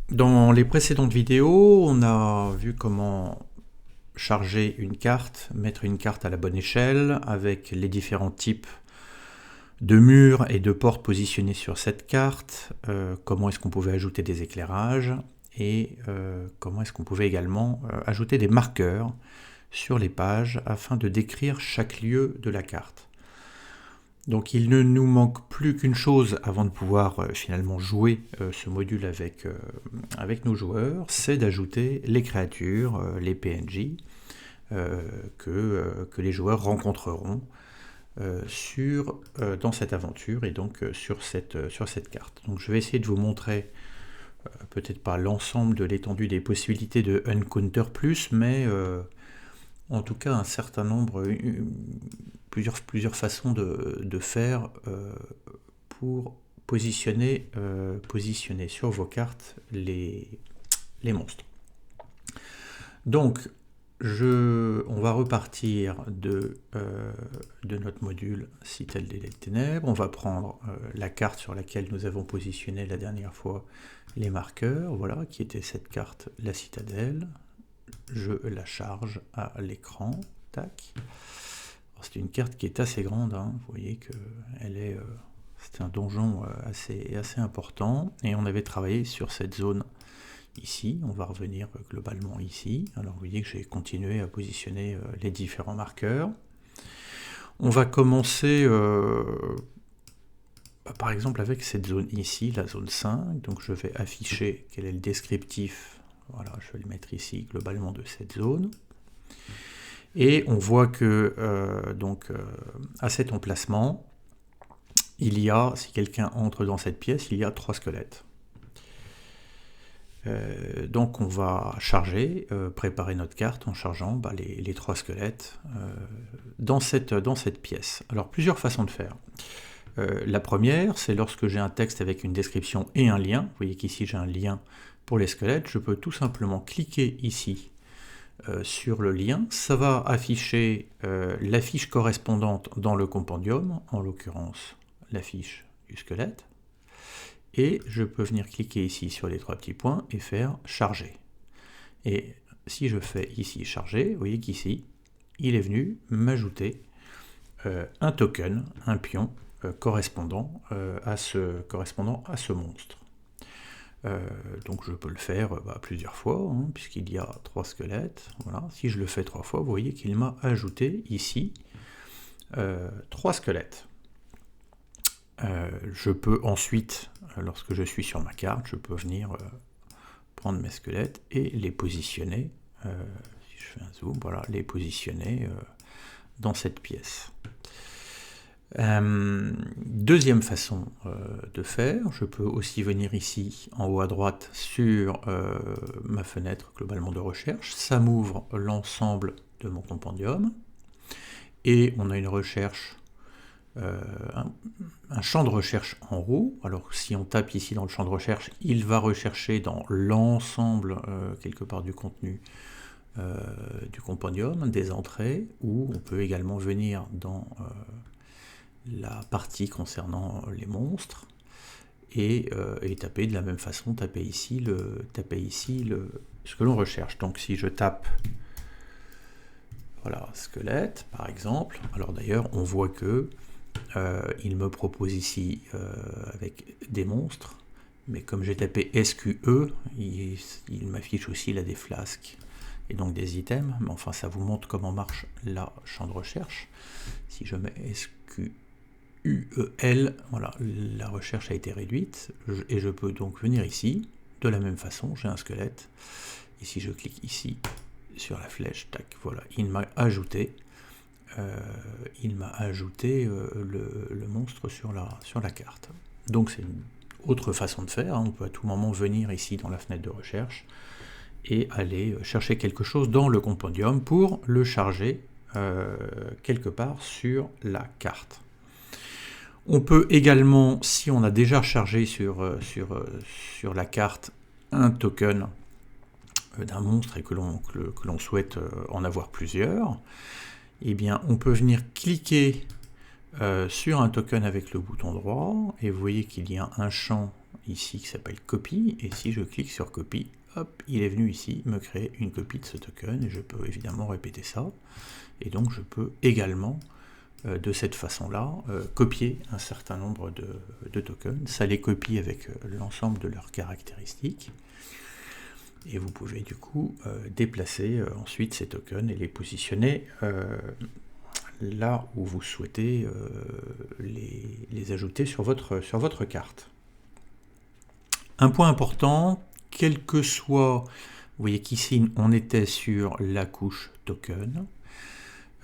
Dans les précédentes vidéos, on a vu comment charger une carte, mettre une carte à la bonne échelle avec les différents types de murs et de portes positionnés sur cette carte, comment est-ce qu'on pouvait ajouter des éclairages et comment est-ce qu'on pouvait également ajouter des marqueurs sur les pages afin de décrire chaque lieu de la carte. Donc il ne nous manque plus qu'une chose avant de pouvoir finalement jouer ce module avec nos joueurs, c'est d'ajouter les créatures, les PNJ, que les joueurs rencontreront dans cette aventure et donc sur cette carte. Donc je vais essayer de vous montrer, peut-être pas l'ensemble de l'étendue des possibilités de Encounter Plus, mais en tout cas un certain nombre, plusieurs façons de faire pour positionner sur vos cartes les monstres. Donc on va repartir de notre module Citadelle des Ténèbres. On va prendre la carte sur laquelle nous avons positionné la dernière fois les marqueurs, voilà, qui était cette carte, la Citadelle. Je la charge à l'écran, tac. C'est une carte qui est assez grande, hein. Vous voyez que c'est un donjon assez important, et on avait travaillé sur cette zone ici. On va revenir globalement ici. Alors vous voyez que j'ai continué à positionner les différents marqueurs. On va commencer par exemple avec cette zone ici, la zone 5, donc je vais afficher quel est le descriptif. Voilà, je vais le mettre ici, globalement de cette zone. Et on voit que, à cet emplacement, il y a, si quelqu'un entre dans cette pièce, il y a 3 squelettes. Donc on va charger, préparer notre carte en chargeant les 3 squelettes dans cette pièce. Alors plusieurs façons de faire. La première, c'est lorsque j'ai un texte avec une description et un lien. Vous voyez qu'ici j'ai un lien pour les squelettes, je peux tout simplement cliquer ici sur le lien. Ça va afficher la fiche correspondante dans le compendium, en l'occurrence la fiche du squelette. Et je peux venir cliquer ici sur les 3 petits points et faire charger. Et si je fais ici charger, vous voyez qu'ici, il est venu m'ajouter un token, un pion, correspondant à ce monstre. Donc je peux le faire plusieurs fois, hein, puisqu'il y a 3 squelettes. Voilà. Si je le fais 3 fois, vous voyez qu'il m'a ajouté ici 3 squelettes. Je peux ensuite, lorsque je suis sur ma carte, je peux venir prendre mes squelettes et les positionner, si je fais un zoom, voilà, les positionner dans cette pièce. Deuxième façon de faire, je peux aussi venir ici en haut à droite sur ma fenêtre globalement de recherche. Ça m'ouvre l'ensemble de mon compendium et on a une recherche, un champ de recherche en haut. Alors si on tape ici dans le champ de recherche, il va rechercher dans l'ensemble quelque part du contenu du compendium, des entrées, ou on peut également venir dans la partie concernant les monstres et taper de la même façon, taper ici ce que l'on recherche. Donc si je tape voilà, squelette par exemple, alors d'ailleurs on voit que il me propose ici avec des monstres, mais comme j'ai tapé SQE, il m'affiche aussi là des flasques et donc des items, mais enfin ça vous montre comment marche la champ de recherche. Si je mets SQUEL, voilà, la recherche a été réduite, et je peux donc venir ici, de la même façon, j'ai un squelette, et si je clique ici sur la flèche, tac, voilà, il m'a ajouté le monstre sur la carte. Donc c'est une autre façon de faire, hein. On peut à tout moment venir ici dans la fenêtre de recherche et aller chercher quelque chose dans le compendium pour le charger quelque part sur la carte. On peut également, si on a déjà chargé sur la carte un token d'un monstre et que l'on souhaite en avoir plusieurs, eh bien on peut venir cliquer sur un token avec le bouton droit, et vous voyez qu'il y a un champ ici qui s'appelle copie, et si je clique sur copie, hop, il est venu ici me créer une copie de ce token, et je peux évidemment répéter ça, et donc je peux également de cette façon-là, copier un certain nombre de tokens. Ça les copie avec l'ensemble de leurs caractéristiques. Et vous pouvez du coup déplacer ensuite ces tokens et les positionner là où vous souhaitez les ajouter sur votre carte. Un point important, quel que soit, vous voyez qu'ici on était sur la couche token,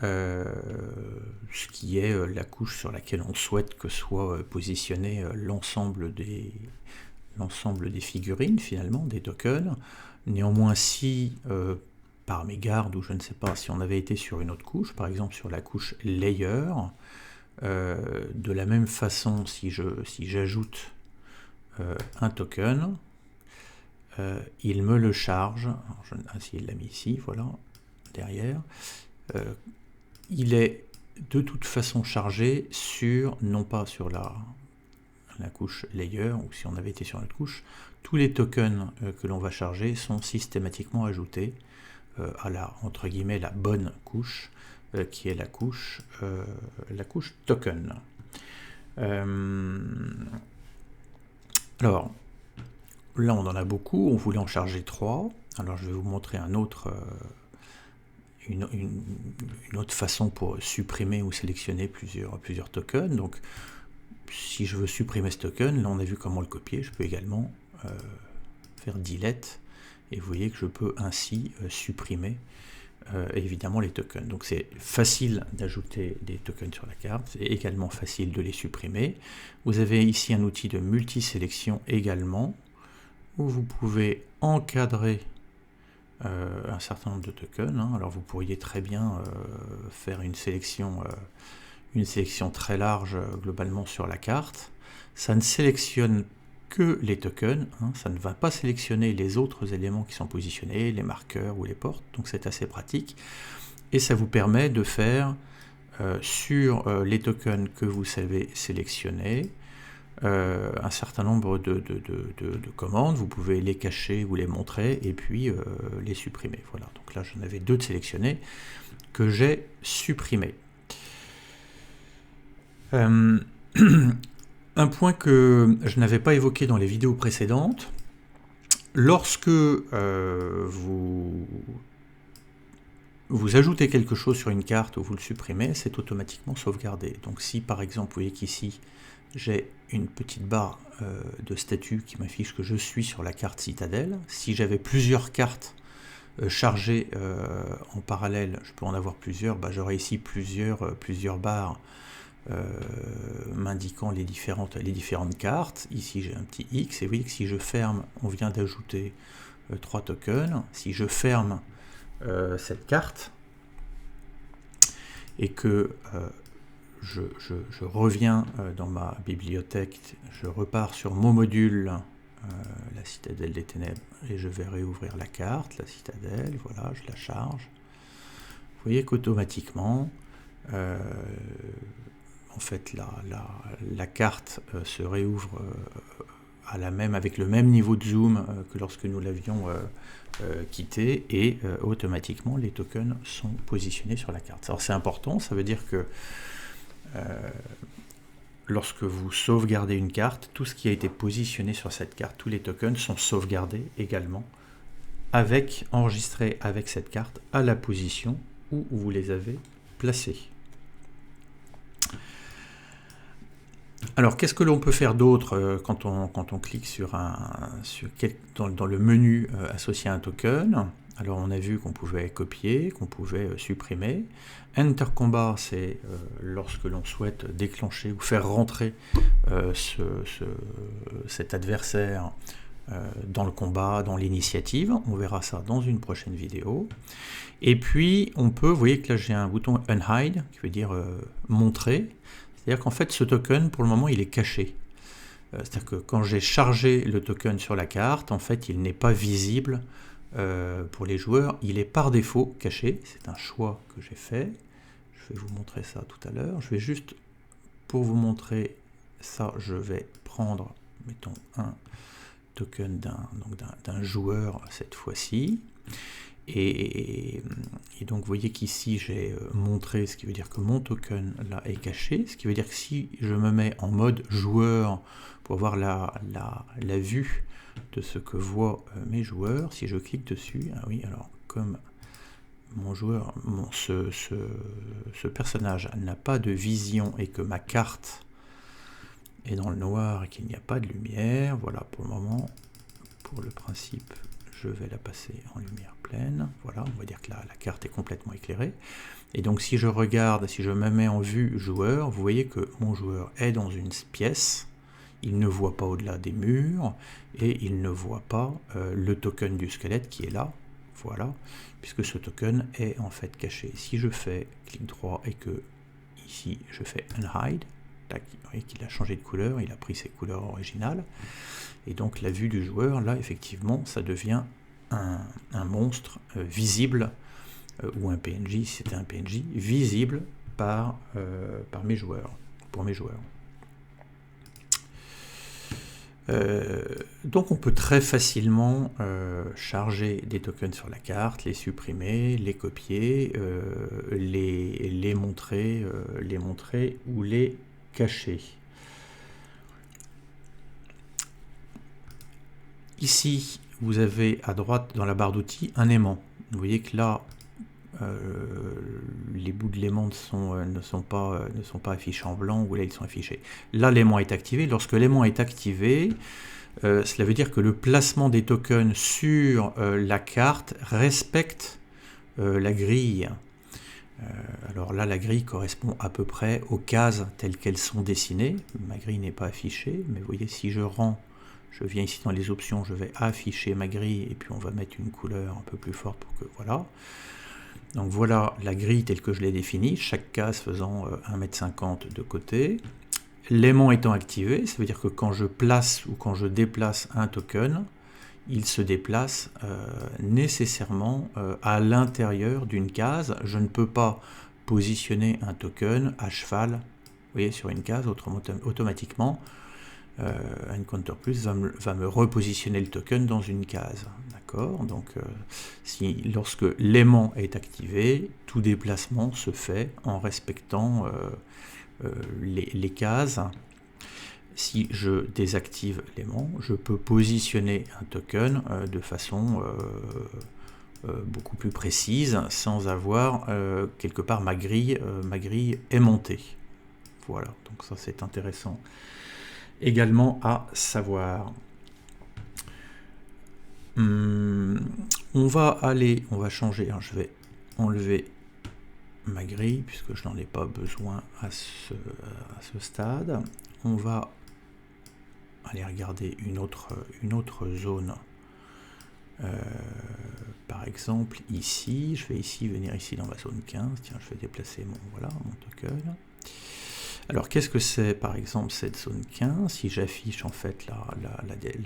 ce qui est la couche sur laquelle on souhaite que soit positionné l'ensemble des figurines, finalement, des tokens. Néanmoins, si par mégarde, ou je ne sais pas, si on avait été sur une autre couche, par exemple sur la couche layer, de la même façon, si j'ajoute un token, il me le charge, si il l'a mis ici, voilà, derrière, il est de toute façon chargé sur, non pas sur la couche layer, ou si on avait été sur notre couche, tous les tokens que l'on va charger sont systématiquement ajoutés à entre guillemets, la bonne couche, qui est la couche token. Alors, là on en a beaucoup, on voulait en charger 3, alors je vais vous montrer un autre... Une autre façon pour supprimer ou sélectionner plusieurs tokens. Donc, si je veux supprimer ce token, là on a vu comment le copier, je peux également faire delete, et vous voyez que je peux ainsi supprimer évidemment les tokens. Donc c'est facile d'ajouter des tokens sur la carte, c'est également facile de les supprimer. Vous avez ici un outil de multisélection également, où vous pouvez encadrer un certain nombre de tokens. Alors vous pourriez très bien faire une sélection très large globalement sur la carte. Ça ne sélectionne que les tokens, ça ne va pas sélectionner les autres éléments qui sont positionnés, les marqueurs ou les portes, donc c'est assez pratique. Et ça vous permet de faire sur les tokens que vous savez sélectionner, un certain nombre de commandes, vous pouvez les cacher ou les montrer et puis les supprimer. Voilà, donc là j'en avais 2 de sélectionnés que j'ai supprimés. Un point que je n'avais pas évoqué dans les vidéos précédentes, lorsque vous ajoutez quelque chose sur une carte ou vous le supprimez, c'est automatiquement sauvegardé. Donc si par exemple vous voyez qu'ici j'ai une petite barre de statut qui m'affiche que je suis sur la carte Citadelle. Si j'avais plusieurs cartes chargées en parallèle, je peux en avoir plusieurs, j'aurais ici plusieurs barres m'indiquant les différentes cartes. Ici j'ai un petit X, et vous voyez que si je ferme, on vient d'ajouter 3 tokens. Si je ferme cette carte, et que je reviens dans ma bibliothèque, je repars sur mon module, la Citadelle des Ténèbres, et je vais réouvrir la carte, la Citadelle, voilà, je la charge. Vous voyez qu'automatiquement, en fait, la carte se réouvre avec le même niveau de zoom que lorsque nous l'avions quitté, et automatiquement les tokens sont positionnés sur la carte. Alors c'est important, ça veut dire que lorsque vous sauvegardez une carte, tout ce qui a été positionné sur cette carte, tous les tokens sont sauvegardés également, enregistrés avec cette carte à la position où vous les avez placés. Alors, qu'est-ce que l'on peut faire d'autre quand on clique dans le menu associé à un token? Alors, on a vu qu'on pouvait copier, qu'on pouvait supprimer. Enter Combat, c'est lorsque l'on souhaite déclencher ou faire rentrer cet adversaire dans le combat, dans l'initiative. On verra ça dans une prochaine vidéo. Et puis, on peut, vous voyez que là, j'ai un bouton Unhide, qui veut dire montrer. C'est-à-dire qu'en fait, ce token, pour le moment, il est caché. C'est-à-dire que quand j'ai chargé le token sur la carte, en fait, il n'est pas visible pour les joueurs. Il est par défaut caché. C'est un choix que j'ai fait. Je vais vous montrer ça tout à l'heure. Je vais juste, pour vous montrer ça, je vais prendre mettons un token d'un joueur cette fois-ci. Et donc vous voyez qu'ici j'ai montré, ce qui veut dire que mon token là est caché, ce qui veut dire que si je me mets en mode joueur pour avoir la vue de ce que voient mes joueurs, si je clique dessus, ah oui, alors comme mon joueur, ce personnage n'a pas de vision et que ma carte est dans le noir et qu'il n'y a pas de lumière, voilà, pour le moment, pour le principe, je vais la passer en lumière pleine. Voilà, on va dire que la carte est complètement éclairée. Et donc si je regarde, si je me mets en vue joueur, vous voyez que mon joueur est dans une pièce, il ne voit pas au-delà des murs, et il ne voit pas le token du squelette qui est là, voilà, puisque ce token est en fait caché. Si je fais clic droit et que ici je fais unhide, tac, vous voyez qu'il a changé de couleur, il a pris ses couleurs originales, et donc la vue du joueur, là effectivement, ça devient un monstre visible, ou un PNJ, si c'était un PNJ, visible par mes joueurs, pour mes joueurs. Donc on peut très facilement charger des tokens sur la carte, les supprimer, les copier, les montrer ou les cacher. Ici, vous avez à droite dans la barre d'outils un aimant. Vous voyez que là, les bouts de l'aimant ne sont pas affichés en blanc, ou là ils sont affichés. Là l'aimant est activé. Lorsque l'aimant est activé, cela veut dire que le placement des tokens sur la carte respecte la grille. Alors là la grille correspond à peu près aux cases telles qu'elles sont dessinées. Ma grille n'est pas affichée, mais vous voyez, si je viens ici dans les options, je vais afficher ma grille et puis on va mettre une couleur un peu plus forte pour que voilà. Donc voilà la grille telle que je l'ai définie, chaque case faisant 1,50 m de côté. L'aimant étant activé, ça veut dire que quand je place ou quand je déplace un token, il se déplace nécessairement à l'intérieur d'une case. Je ne peux pas positionner un token à cheval, vous voyez, sur une case, automatiquement. Encounter Plus va me repositionner le token dans une case. D'accord. Donc lorsque l'aimant est activé, tout déplacement se fait en respectant les cases. Si je désactive l'aimant, je peux positionner un token de façon beaucoup plus précise, sans avoir quelque part ma grille aimantée. Voilà, donc ça c'est intéressant également à savoir. On va changer, hein, je vais enlever ma grille puisque je n'en ai pas besoin à ce stade. On va aller regarder une autre zone. Par exemple ici, je vais venir ici dans ma zone 15, tiens, je vais déplacer mon token. Alors qu'est-ce que c'est par exemple cette zone 15? Si j'affiche en fait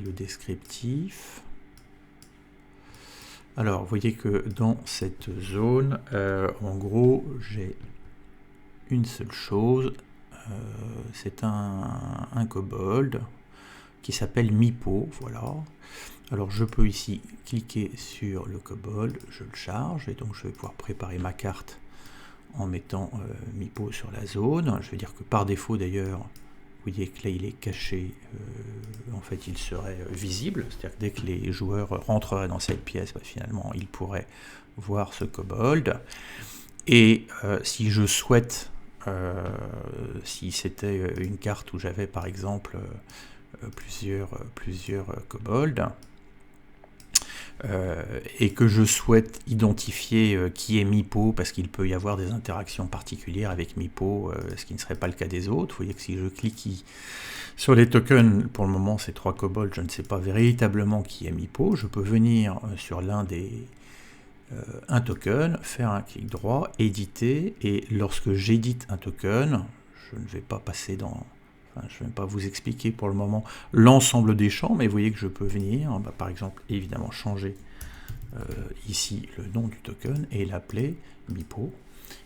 le descriptif, alors vous voyez que dans cette zone, en gros j'ai une seule chose, c'est un kobold qui s'appelle Meepo, voilà. Alors je peux ici cliquer sur le kobold, je le charge et donc je vais pouvoir préparer ma carte en mettant Meepo sur la zone. Je veux dire que par défaut d'ailleurs, vous voyez que là il est caché, en fait il serait visible, c'est-à-dire que dès que les joueurs rentreraient dans cette pièce, finalement ils pourraient voir ce kobold. Et si je souhaite, si c'était une carte où j'avais par exemple plusieurs kobolds, et que je souhaite identifier qui est Meepo, parce qu'il peut y avoir des interactions particulières avec Meepo, ce qui ne serait pas le cas des autres. Vous voyez que si je clique sur les tokens, pour le moment c'est 3 kobolds, je ne sais pas véritablement qui est Meepo. Je peux venir sur un token, faire un clic droit, éditer, et lorsque j'édite un token, je ne vais pas passer dans... je ne vais pas vous expliquer pour le moment l'ensemble des champs, mais vous voyez que je peux venir, par exemple, évidemment, changer ici le nom du token et l'appeler Meepo.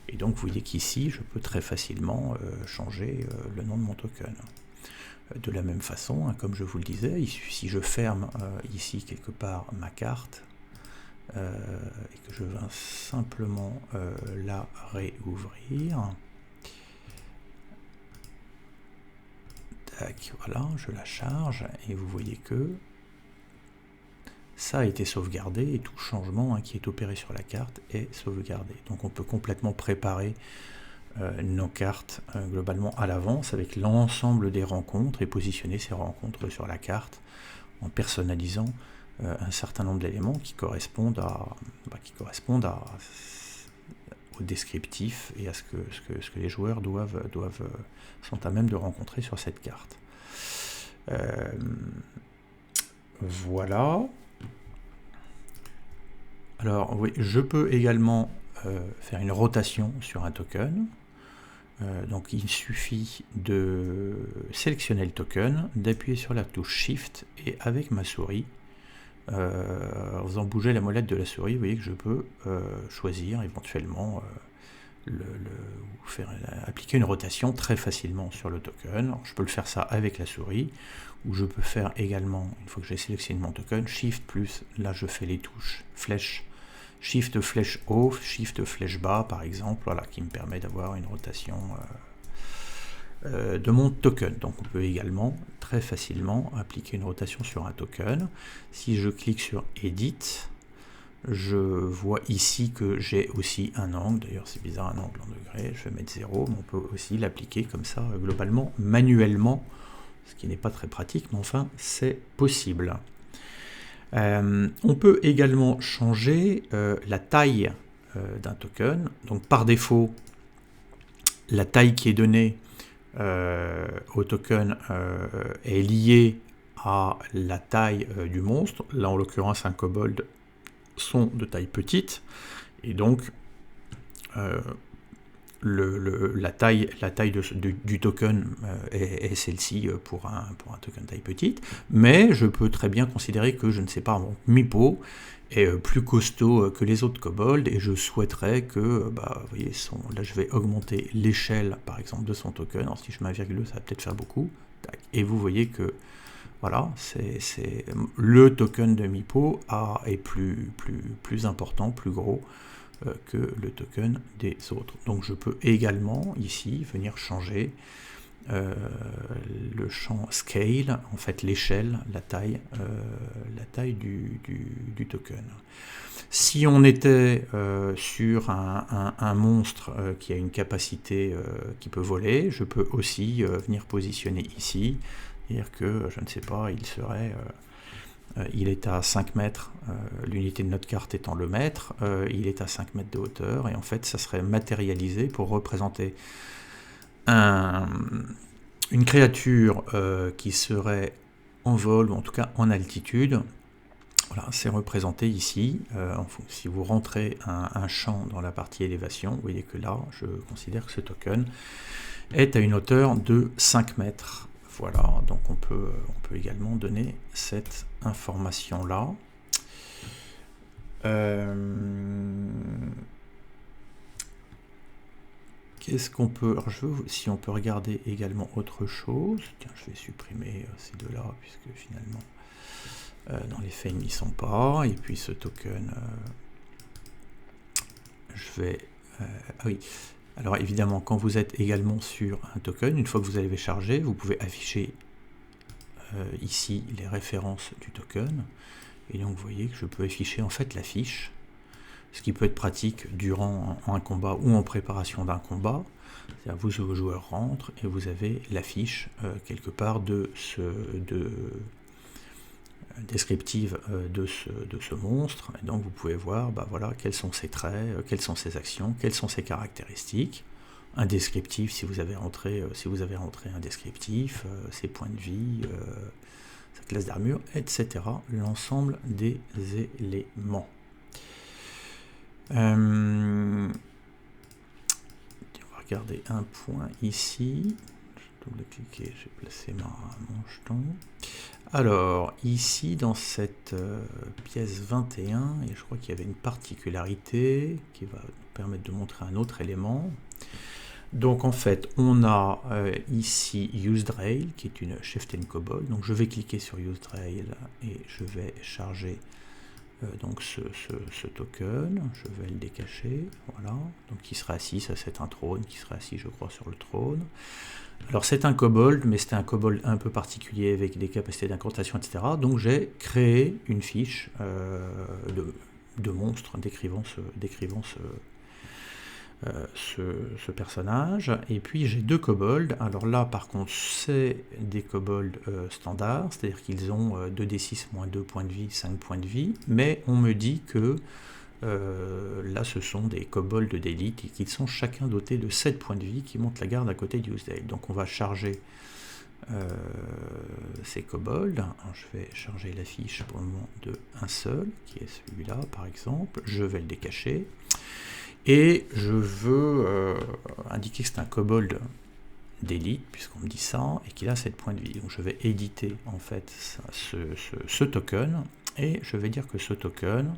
Et donc, vous voyez qu'ici, je peux très facilement changer le nom de mon token. De la même façon, hein, comme je vous le disais, si je ferme ici quelque part ma carte, et que je viens simplement la réouvrir, tac, voilà, je la charge, et vous voyez que ça a été sauvegardé, et tout changement qui est opéré sur la carte est sauvegardé. Donc on peut complètement préparer nos cartes globalement à l'avance avec l'ensemble des rencontres et positionner ces rencontres sur la carte en personnalisant un certain nombre d'éléments qui correspondent au descriptif et à ce que les joueurs sont à même de rencontrer sur cette carte. Voilà. Alors oui, je peux également faire une rotation sur un token. Donc il suffit de sélectionner le token, d'appuyer sur la touche Shift et avec ma souris, en faisant bouger la molette de la souris, vous voyez que je peux choisir éventuellement appliquer une rotation très facilement sur le token. Alors, je peux le faire ça avec la souris, ou je peux faire également, une fois que j'ai sélectionné mon token, Shift plus, là je fais les touches flèche, Shift flèche haut, Shift flèche bas par exemple, voilà, qui me permet d'avoir une rotation de mon token. Donc on peut également très facilement appliquer une rotation sur un token. Si je clique sur Edit, je vois ici que j'ai aussi un angle, d'ailleurs c'est bizarre, un angle en degrés, je vais mettre 0, mais on peut aussi l'appliquer comme ça globalement, manuellement, ce qui n'est pas très pratique, mais enfin c'est possible. On peut également changer la taille d'un token. Donc par défaut, la taille qui est donnée au token est liée à la taille du monstre. Là en l'occurrence un kobold sont de taille petite, et donc la taille du token est celle-ci pour un token taille petite, mais je peux très bien considérer que, je ne sais pas, mon Meepo est plus costaud que les autres kobolds, et je souhaiterais que, vous voyez, là je vais augmenter l'échelle par exemple de son token. Alors si je mets un virgule, ça va peut-être faire beaucoup, et vous voyez que voilà, le token de Meepo est plus important, plus gros que le token des autres. Donc je peux également ici venir changer le champ Scale, en fait l'échelle, la taille du token. Si on était sur un monstre qui a une capacité qui peut voler, je peux aussi venir positionner ici, dire que, je ne sais pas, il est à 5 mètres, l'unité de notre carte étant le mètre, il est à 5 mètres de hauteur, et en fait ça serait matérialisé pour représenter une créature qui serait en vol, ou en tout cas en altitude. Voilà, c'est représenté ici. Si vous rentrez un champ dans la partie élévation, vous voyez que là, je considère que ce token est à une hauteur de 5 mètres. Voilà, donc on peut également donner cette information-là. Qu'est-ce qu'on peut... Alors si on peut regarder également autre chose. Tiens, je vais supprimer ces deux-là, puisque finalement, dans les faits, ils n'y sont pas. Et puis ce token, je vais... ah oui. Alors évidemment, quand vous êtes également sur un token, une fois que vous avez chargé, vous pouvez afficher ici les références du token. Et donc vous voyez que je peux afficher en fait la fiche, ce qui peut être pratique durant un combat ou en préparation d'un combat. C'est-à-dire vos joueurs rentrent et vous avez la fiche quelque part descriptive de ce monstre, et donc vous pouvez voir voilà, quels sont ses traits, quelles sont ses actions, quelles sont ses caractéristiques, un descriptif si vous avez rentré un descriptif, ses points de vie, sa classe d'armure, etc. L'ensemble des éléments. On va regarder un point ici. Je vais double-cliquer, j'ai placé mon jeton. Alors, ici, dans cette pièce 21, et je crois qu'il y avait une particularité qui va nous permettre de montrer un autre élément. Donc en fait, on a ici useDrail, qui est une Chieftain Kobold. Donc je vais cliquer sur useDrail et je vais charger donc ce token. Je vais le décacher, voilà. Donc qui sera assis, ça c'est un trône, qui sera assis je crois sur le trône. Alors c'est un kobold, mais c'est un kobold un peu particulier avec des capacités d'incantation, etc. Donc j'ai créé une fiche de monstre décrivant ce personnage. Et puis j'ai deux kobolds. Alors là par contre c'est des kobolds standards, c'est-à-dire qu'ils ont 2d6 moins 2 points de vie, 5 points de vie, mais on me dit que là ce sont des kobolds d'élite et qu'ils sont chacun dotés de 7 points de vie qui montent la garde à côté du Usedale. Donc on va charger ces kobolds. Alors, je vais charger la fiche pour le moment de un seul, qui est celui-là par exemple. Je vais le décacher. Et je veux indiquer que c'est un kobold d'élite, puisqu'on me dit ça, et qu'il a 7 points de vie. Donc je vais éditer en fait ce token, et je vais dire que ce token,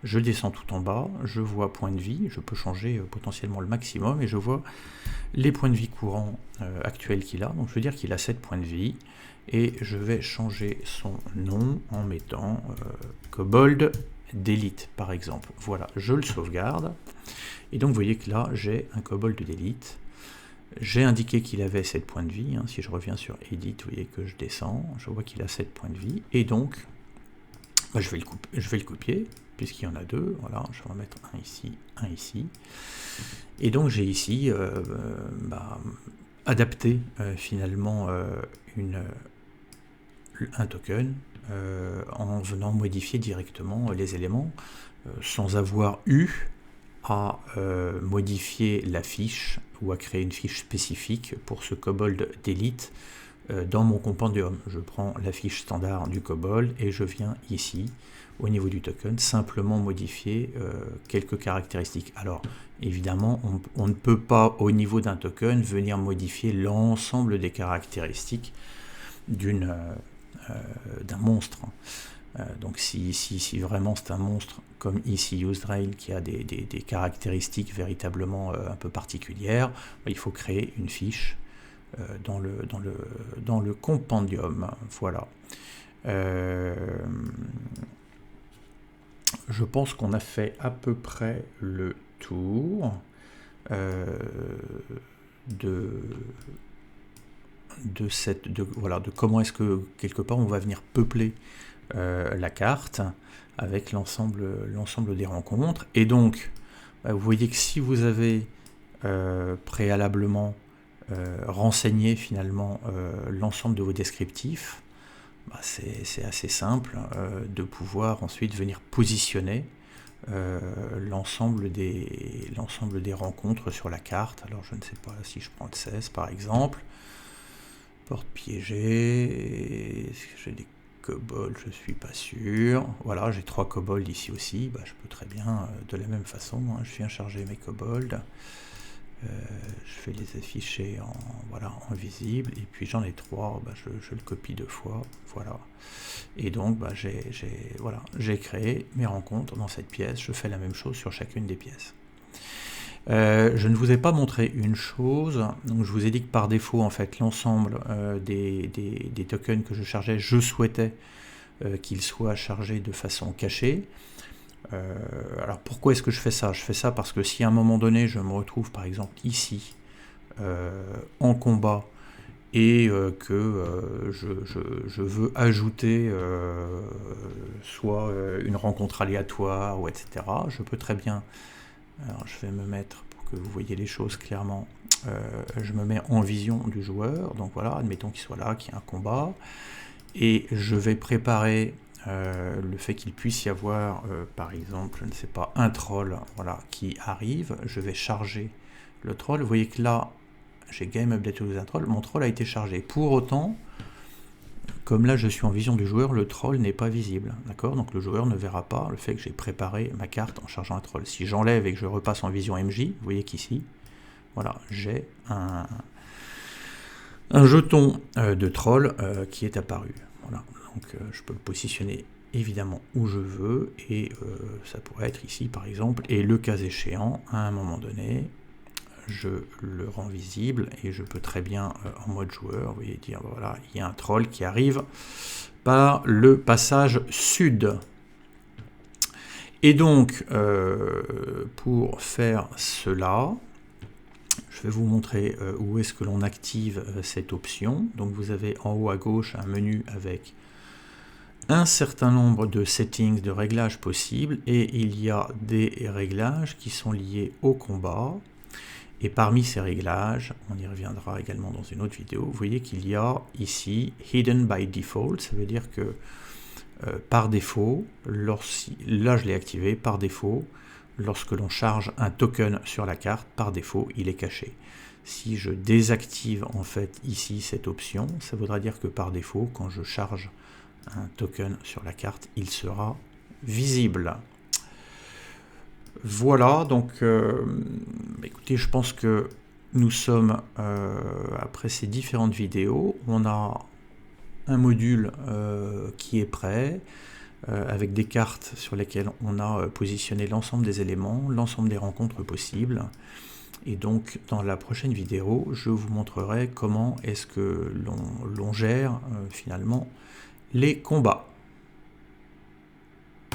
je descends tout en bas, je vois points de vie, je peux changer potentiellement le maximum, et je vois les points de vie courants actuels qu'il a. Donc je veux dire qu'il a 7 points de vie, et je vais changer son nom en mettant kobold d'élite par exemple. Voilà, je le sauvegarde. Et donc vous voyez que là j'ai un kobold d'élite. J'ai indiqué qu'il avait 7 points de vie. Si je reviens sur Edit, vous voyez que je descends, je vois qu'il a 7 points de vie. Et donc, je vais le copier, puisqu'il y en a deux. Voilà, je vais en mettre un ici, un ici. Et donc j'ai ici adapté finalement un token en venant modifier directement les éléments sans avoir eu à modifier la fiche ou à créer une fiche spécifique pour ce kobold d'élite dans mon compendium. Je prends la fiche standard du kobold et je viens ici au niveau du token simplement modifier quelques caractéristiques. Alors évidemment on ne peut pas au niveau d'un token venir modifier l'ensemble des caractéristiques d'un monstre. Donc si vraiment c'est un monstre comme ici useDrail qui a des caractéristiques véritablement un peu particulières, il faut créer une fiche dans le compendium. Voilà. Je pense qu'on a fait à peu près le tour de comment est-ce que quelque part on va venir peupler la carte avec l'ensemble des rencontres. Et donc vous voyez que si vous avez préalablement renseigné finalement l'ensemble de vos descriptifs, c'est assez simple de pouvoir ensuite venir positionner l'ensemble des rencontres sur la carte. Alors je ne sais pas si je prends le 16 par exemple, porte piégée, est-ce que j'ai des kobolds, je suis pas sûr. Voilà, j'ai 3 kobolds ici aussi, je peux très bien de la même façon, je viens charger mes kobolds, je vais les afficher en visible, et puis j'en ai 3, je le copie 2 fois, voilà. Et donc j'ai créé mes rencontres dans cette pièce, je fais la même chose sur chacune des pièces. Je ne vous ai pas montré une chose, donc je vous ai dit que par défaut en fait l'ensemble des tokens que je chargeais, je souhaitais qu'ils soient chargés de façon cachée. Alors pourquoi est-ce que je fais ça? Je fais ça parce que si à un moment donné je me retrouve par exemple ici en combat et que je veux ajouter soit une rencontre aléatoire ou etc., je peux très bien, alors je vais me mettre pour que vous voyez les choses clairement, je me mets en vision du joueur, donc voilà, admettons qu'il soit là, qu'il y ait un combat, et je vais préparer le fait qu'il puisse y avoir par exemple, je ne sais pas, un troll qui arrive. Je vais charger le troll, vous voyez que là j'ai game update un troll, mon troll a été chargé. Pour autant, comme là je suis en vision du joueur, le troll n'est pas visible, d'accord? Donc le joueur ne verra pas le fait que j'ai préparé ma carte en chargeant un troll. Si j'enlève et que je repasse en vision MJ, vous voyez qu'ici, voilà, j'ai un jeton de troll qui est apparu. Voilà, donc je peux le positionner évidemment où je veux, et ça pourrait être ici par exemple, et le cas échéant, à un moment donné, je le rends visible et je peux très bien en mode joueur, vous voyez, dire voilà, il y a un troll qui arrive par le passage sud. Et donc, pour faire cela, je vais vous montrer où est-ce que l'on active cette option. Donc vous avez en haut à gauche un menu avec un certain nombre de settings, de réglages possibles, et il y a des réglages qui sont liés au combat. Et parmi ces réglages, on y reviendra également dans une autre vidéo, vous voyez qu'il y a ici Hidden by Default, ça veut dire que par défaut, là je l'ai activé, par défaut, lorsque l'on charge un token sur la carte, par défaut, il est caché. Si je désactive en fait ici cette option, ça voudra dire que par défaut, quand je charge un token sur la carte, il sera visible. Voilà, donc écoutez, je pense que nous sommes, après ces différentes vidéos, on a un module qui est prêt, avec des cartes sur lesquelles on a positionné l'ensemble des éléments, l'ensemble des rencontres possibles. Et donc dans la prochaine vidéo, je vous montrerai comment est-ce que l'on gère finalement les combats.